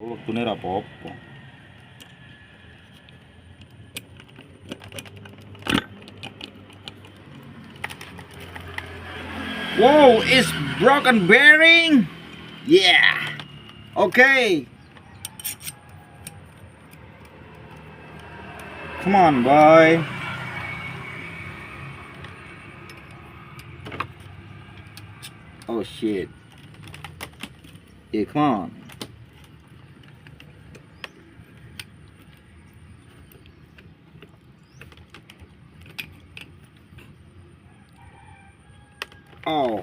Waktu ini apa-apa. Wow, it's broken bearing. Yeah. Okay. Come on, boy. Oh shit. Yeah, come on. Oh.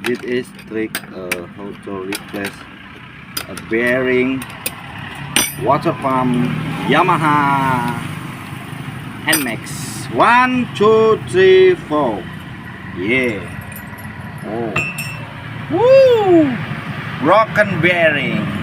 This is trick how to replace a bearing water pump Yamaha NMAX 1 2 3 4. Yeah. Oh. Woo! Broken bearing.